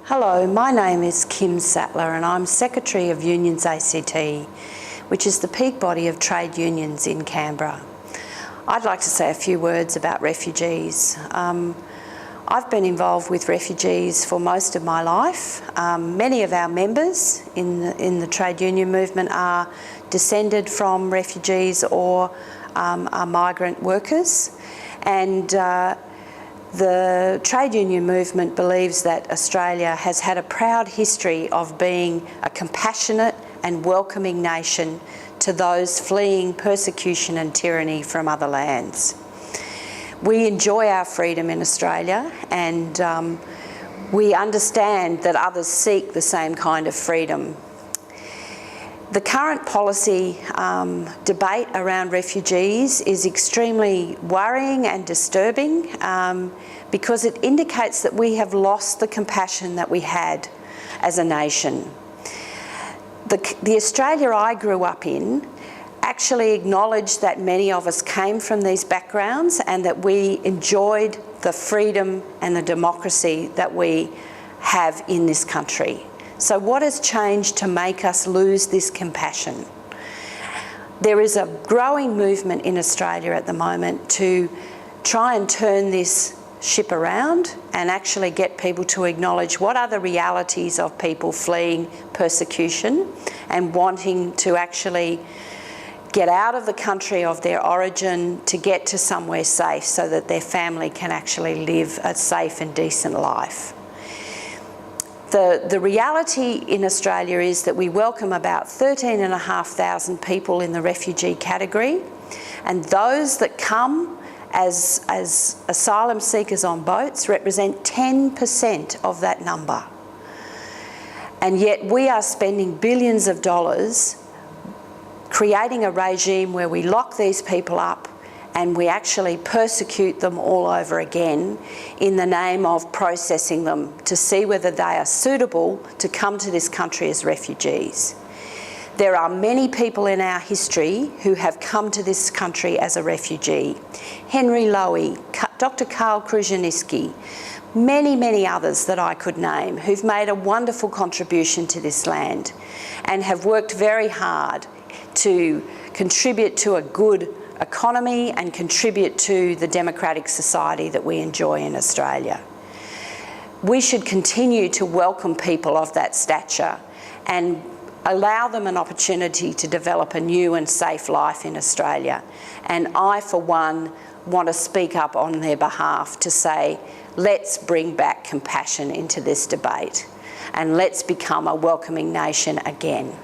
Hello, my name is Kim Sattler and I'm Secretary of Unions ACT, which is the peak body of trade unions in Canberra. I'd like to say a few words about refugees. I've been involved with refugees for most of my life. Many of our members in the trade union movement are descended from refugees or are migrant workers. And the trade union movement believes that Australia has had a proud history of being a compassionate and welcoming nation to those fleeing persecution and tyranny from other lands. We enjoy our freedom in Australia, and we understand that others seek the same kind of freedom. The current policy debate around refugees is extremely worrying and disturbing because it indicates that we have lost the compassion that we had as a nation. The Australia I grew up in actually acknowledged that many of us came from these backgrounds and that we enjoyed the freedom and the democracy that we have in this country. So what has changed to make us lose this compassion? There is a growing movement in Australia at the moment to try and turn this ship around and actually get people to acknowledge what are the realities of people fleeing persecution and wanting to actually get out of the country of their origin to get to somewhere safe so that their family can actually live a safe and decent life. The reality in Australia is that we welcome about 13,500 people in the refugee category, and those that come as asylum seekers on boats represent 10% of that number. And yet we are spending billions of dollars creating a regime where we lock these people up and we actually persecute them all over again in the name of processing them to see whether they are suitable to come to this country as refugees. There are many people in our history who have come to this country as a refugee. Henry Lowy, Dr. Karl Kruszelnicki, many others that I could name who've made a wonderful contribution to this land and have worked very hard to contribute to a good economy and contribute to the democratic society that we enjoy in Australia. We should continue to welcome people of that stature and allow them an opportunity to develop a new and safe life in Australia. And I, for one, want to speak up on their behalf to say, let's bring back compassion into this debate and let's become a welcoming nation again.